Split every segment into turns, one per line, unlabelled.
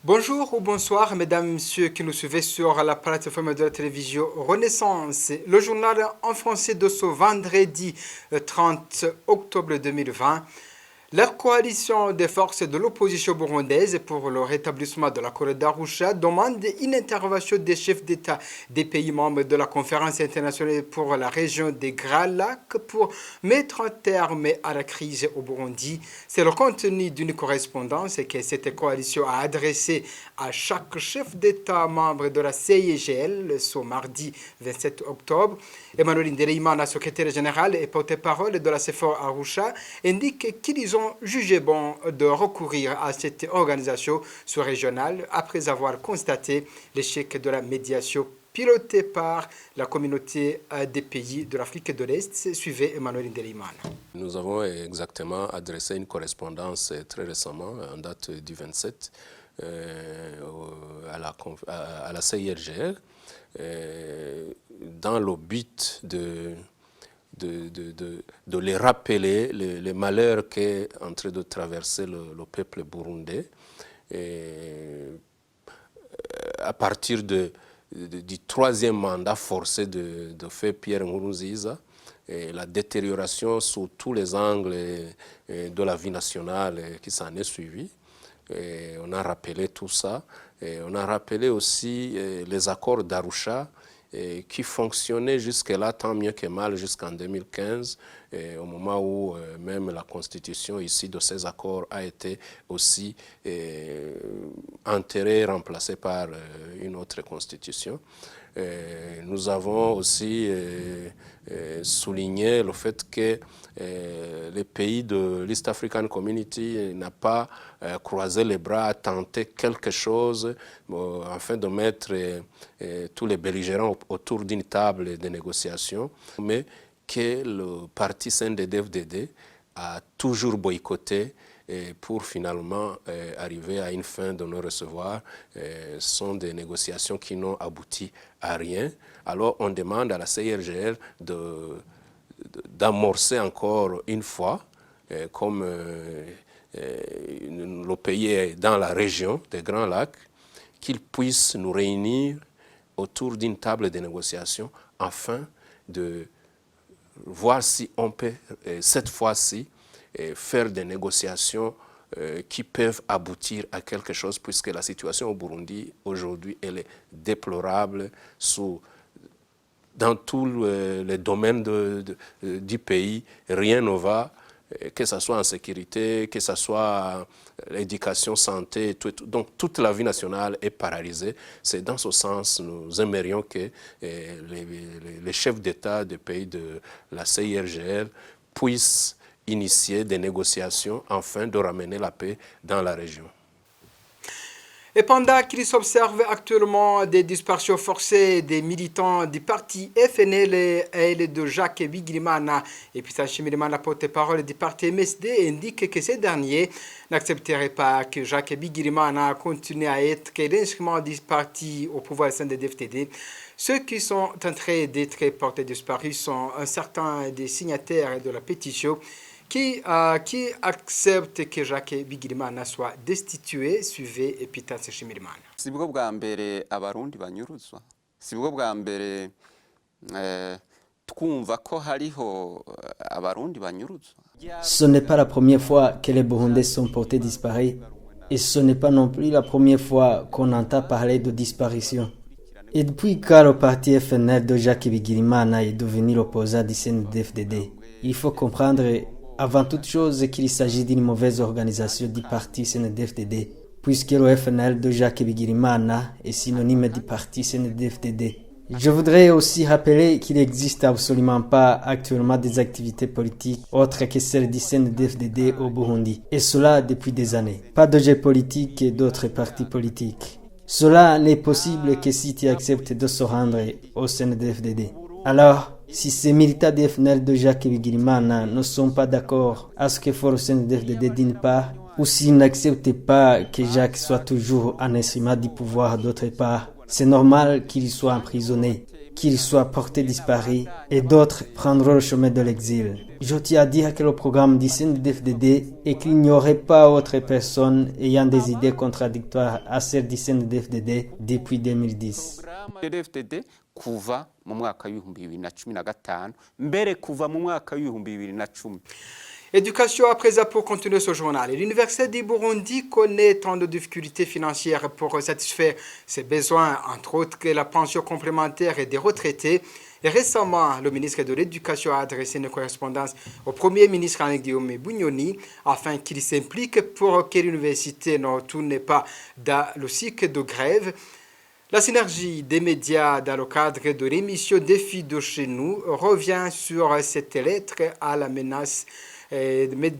Bonjour ou bonsoir, mesdames et messieurs qui nous suivez sur la plateforme de la télévision Renaissance. Le journal en français de ce vendredi 30 octobre 2020. La coalition des forces de l'opposition burundaise pour le rétablissement de l'accord d'Arusha demande une intervention des chefs d'État des pays membres de la conférence internationale pour la région des Grands Lacs pour mettre un terme à la crise au Burundi. C'est le contenu d'une correspondance que cette coalition a adressée à chaque chef d'État membre de la CIGL ce mardi 27 octobre. Emmanuel Ndereimana, secrétaire général et porte-parole de la CFOR Arusha, indique qu'ils ont jugé bon de recourir à cette organisation sous-régionale après avoir constaté l'échec de la médiation pilotée par la communauté des pays de l'Afrique de l'Est. Suivez Emmanuel Ndereimana.
Nous avons exactement adressé une correspondance très récemment, en date du 27, à la CIRGL, dans le but de les rappeler les malheurs qu'est en train de traverser le peuple burundais. À partir du troisième mandat forcé de fait Pierre Nkurunziza, et la détérioration sous tous les angles de la vie nationale qui s'en est suivie. Et on a rappelé tout ça. Et on a rappelé aussi les accords d'Arusha qui fonctionnaient jusque-là tant mieux que mal jusqu'en 2015, au moment où même la constitution ici de ces accords a été aussi enterrée, remplacée par une autre constitution. Nous avons aussi souligné le fait que les pays de l'East African Community n'ont pas croisé les bras à tenter quelque chose afin de mettre tous les belligérants autour d'une table de négociation, mais que le parti CNDD-FDD a toujours boycotté pour finalement arriver à une fin de non-recevoir. Ce sont des négociations qui n'ont abouti à rien. Alors on demande à la CIRGL d'amorcer encore une fois, comme le pays est dans la région des Grands Lacs, qu'ils puissent nous réunir autour d'une table de négociation afin de voir si on peut, cette fois-ci, faire des négociations qui peuvent aboutir à quelque chose, puisque la situation au Burundi, aujourd'hui, elle est déplorable dans tous les domaines du pays. Rien ne va, que ce soit en sécurité, que ce soit l'éducation, santé, tout. Donc toute la vie nationale est paralysée. C'est dans ce sens nous aimerions que les chefs d'État des pays de la CIRGL puissent initier des négociations afin de ramener la paix dans la région.
Et pendant qu'il s'observe actuellement des disparitions forcées des militants du parti FNL et de Jacques Bigirimana, et puis Shimirimana, porte-parole du parti MSD, indique que ces derniers n'accepteraient pas que Jacques Bigirimana continue à être l'instrument du parti au pouvoir sein de DFTD. Ceux qui sont en train d'être portés disparus sont un certain des signataires de la pétition qui accepte que Jacques Bigirimana soit destitué. Suivez Epitase Shimirimana.
Si bwo bwa mbere abarundi banyuruzwa, si bwo bwa mbere twumva ko hariho abarundi banyuruzwa.
Ce n'est pas la première fois que les Burundais sont portés disparus, et ce n'est pas non plus la première fois qu'on entend parler de disparition. Et depuis que le parti FNL de Jacques Bigirimana est devenu l'opposant du CNDD-FDD, il faut comprendre avant toute chose qu'il s'agit d'une mauvaise organisation du parti CNDD-FDD, puisque le FNL de Jacques Bigirimana est synonyme du parti CNDD-FDD. Je voudrais aussi rappeler qu'il n'existe absolument pas actuellement des activités politiques autres que celles du CNDD-FDD au Burundi, et cela depuis des années. Pas de jeux politiques et d'autres partis politiques. Cela n'est possible que si tu acceptes de se rendre au CNDD-FDD. Alors, si ces militants du FNL de Jacques Bigirimana ne sont pas d'accord à ce que fait le CNDD-FDD d'une part, ou s'ils n'acceptent pas que Jacques soit toujours un instrument du pouvoir d'autre part, c'est normal qu'il soit emprisonné. qu'ils soient portés disparus et d'autres prendront le chemin de l'exil. Je tiens à dire que le programme du CNDD-FDD est qu'il n'y aurait pas autre personne ayant des idées contradictoires à celles du CNDD-FDD depuis 2010.
kuva mu mwaka w'ibihumbi 2015 mbere kuva mu mwaka w'ibihumbi 2010.
Éducation à présent pour continuer ce journal. L'Université du Burundi connaît tant de difficultés financières pour satisfaire ses besoins, entre autres que la pension complémentaire et des retraités. Et récemment, le ministre de l'Éducation a adressé une correspondance au Premier ministre Guillaume Bunyoni afin qu'il s'implique pour que l'université ne tourne pas dans le cycle de grève. La synergie des médias dans le cadre de l'émission Défi de chez nous revient sur cette lettre à la menace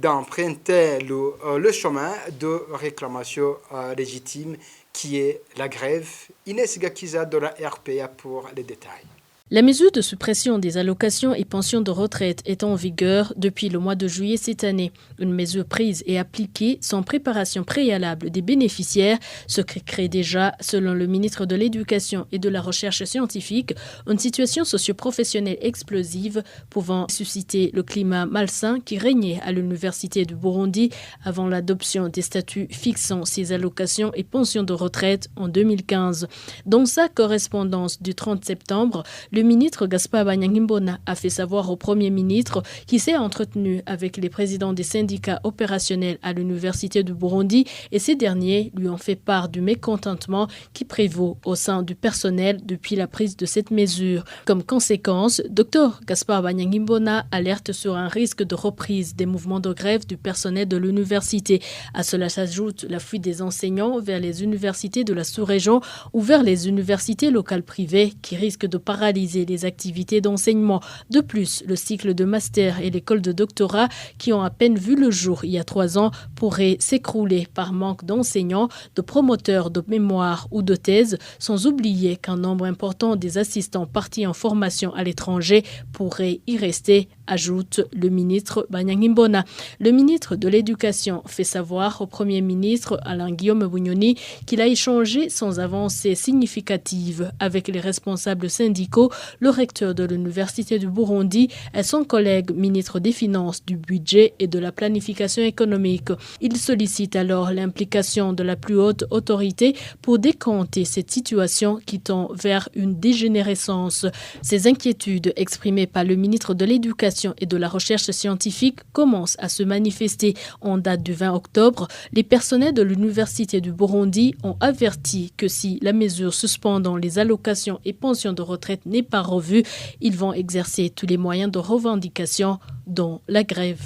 d'emprunter le chemin de réclamation légitime qui est la grève. Inès Gakiza de la RPA pour les détails.
La mesure de suppression des allocations et pensions de retraite est en vigueur depuis le mois de juillet cette année. Une mesure prise et appliquée sans préparation préalable des bénéficiaires, ce qui crée déjà, selon le ministre de l'Éducation et de la Recherche scientifique, une situation socio-professionnelle explosive pouvant susciter le climat malsain qui régnait à l'Université du Burundi avant l'adoption des statuts fixant ces allocations et pensions de retraite en 2015. Dans sa correspondance du 30 septembre, le ministre Gaspard Banyangimbona a fait savoir au Premier ministre qu'il s'est entretenu avec les présidents des syndicats opérationnels à l'Université du Burundi et ces derniers lui ont fait part du mécontentement qui prévaut au sein du personnel depuis la prise de cette mesure. Comme conséquence, Dr Gaspard Banyangimbona alerte sur un risque de reprise des mouvements de grève du personnel de l'université. À cela s'ajoute la fuite des enseignants vers les universités de la sous-région ou vers les universités locales privées qui risquent de paralyser les activités d'enseignement. De plus, le cycle de master et l'école de doctorat qui ont à peine vu le jour il y a 3 ans pourraient s'écrouler par manque d'enseignants, de promoteurs de mémoire ou de thèse, sans oublier qu'un nombre important des assistants partis en formation à l'étranger pourraient y rester, ajoute le ministre Banyangimbona. Le ministre de l'Éducation fait savoir au Premier ministre Guillaume Bunyoni qu'il a échangé sans avancée significative avec les responsables syndicaux, le recteur de l'Université du Burundi et son collègue ministre des Finances, du Budget et de la Planification économique. Il sollicite alors l'implication de la plus haute autorité pour décanter cette situation qui tend vers une dégénérescence. Ces inquiétudes exprimées par le ministre de l'Éducation et de la Recherche scientifique commencent à se manifester. En date du 20 octobre, les personnels de l'Université du Burundi ont averti que si la mesure suspendant les allocations et pensions de retraite n'est pas revue, ils vont exercer tous les moyens de revendication, dont la grève.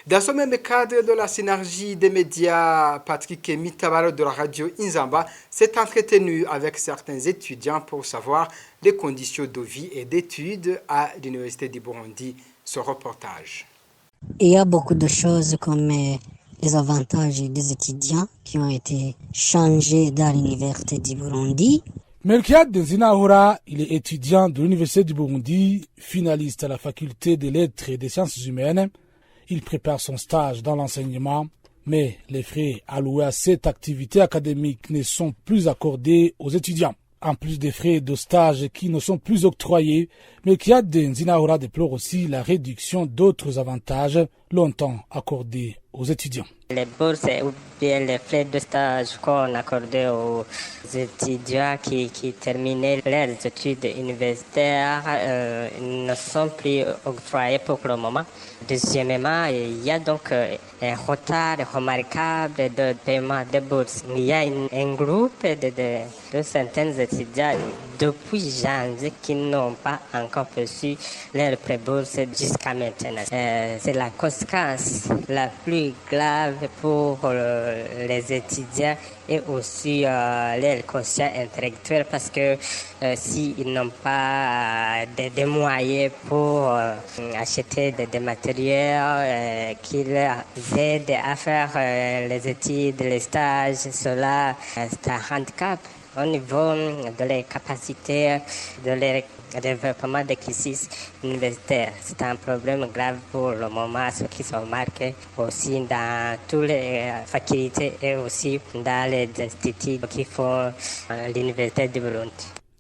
Dans ce même cadre de la synergie des médias, Patrick Mitabaro de la radio Inzamba s'est entretenu avec certains étudiants pour savoir les conditions de vie et d'études à l'Université du Burundi. Ce reportage.
Il y a beaucoup de choses comme les avantages des étudiants qui ont été changés dans l'Université du Burundi.
Melchiad Zinahora, il est étudiant de l'Université du Burundi, finaliste à la faculté des lettres et des sciences humaines. Il prépare son stage dans l'enseignement, mais les frais alloués à cette activité académique ne sont plus accordés aux étudiants. En plus des frais de stage qui ne sont plus octroyés, Melchiad Zinahora déplore aussi la réduction d'autres avantages longtemps accordés aux étudiants.
Les bourses ou bien les frais de stage qu'on accordait aux étudiants qui terminaient leurs études universitaires ne sont plus octroyés pour le moment. Deuxièmement, il y a donc un retard remarquable de paiement des bourses. Il y a un groupe de centaines d'étudiants depuis janvier qui n'ont pas encore reçu leur pré-bourse jusqu'à maintenant. C'est la conséquence la plus grave pour les étudiants et aussi leur conscience intellectuelle parce que s'ils n'ont pas des moyens pour acheter des matériels qui leur aident à faire les études, les stages, cela c'est un handicap au niveau de les capacités de leur développement des cursus universitaires. C'est un problème grave pour le moment, ce qui se remarque aussi dans toutes les facultés et aussi dans les instituts qui font l'Université du Burundi.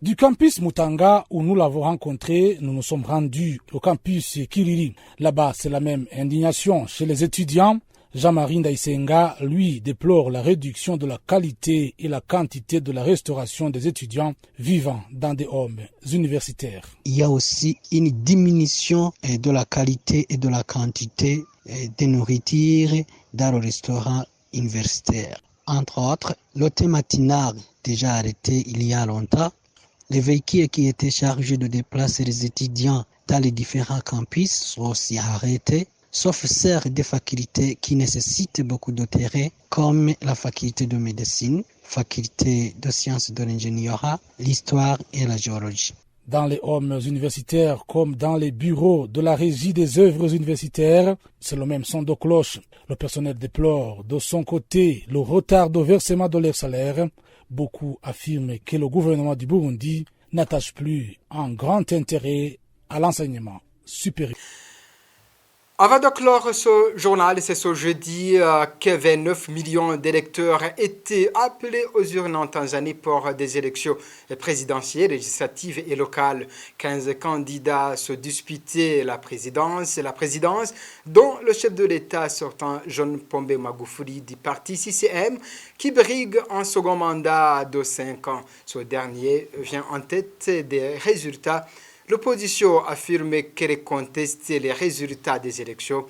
Du campus Mutanga, où nous l'avons rencontré, nous nous sommes rendus au campus Kiriri. Là-bas, c'est la même indignation chez les étudiants. Jean-Marie Ndaïsenga, lui, déplore la réduction de la qualité et la quantité de la restauration des étudiants vivant dans des homes universitaires.
Il y a aussi une diminution de la qualité et de la quantité de nourriture dans le restaurant universitaire. Entre autres, l'hôtel matinal déjà arrêté il y a longtemps. Les véhicules qui étaient chargés de déplacer les étudiants dans les différents campus sont aussi arrêtés, sauf celles des facultés qui nécessitent beaucoup de terrain, comme la faculté de médecine, faculté de sciences de l'ingénierie, l'histoire et la géologie.
Dans les homes universitaires comme dans les bureaux de la régie des œuvres universitaires, c'est le même son de cloche. Le personnel déplore de son côté le retard de versement de leur salaire. Beaucoup affirment que le gouvernement du Burundi n'attache plus un grand intérêt à l'enseignement supérieur.
Avant de clore ce journal, c'est ce jeudi que 29 millions d'électeurs étaient appelés aux urnes en Tanzanie pour des élections présidentielles, législatives et locales. 15 candidats se disputaient la présidence, dont le chef de l'État sortant John Pombe Magufuli du parti CCM, qui brigue un second mandat de 5 ans. Ce dernier vient en tête des résultats. L'opposition affirme qu'elle conteste les résultats des élections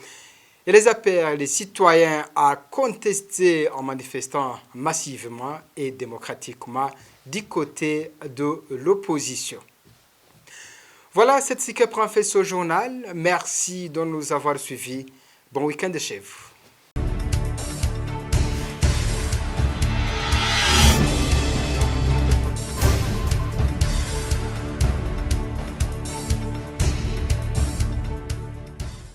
et les appelle les citoyens à contester en manifestant massivement et démocratiquement du côté de l'opposition. Voilà, c'est ce que prend fait ce journal. Merci de nous avoir suivis. Bon week-end chez vous.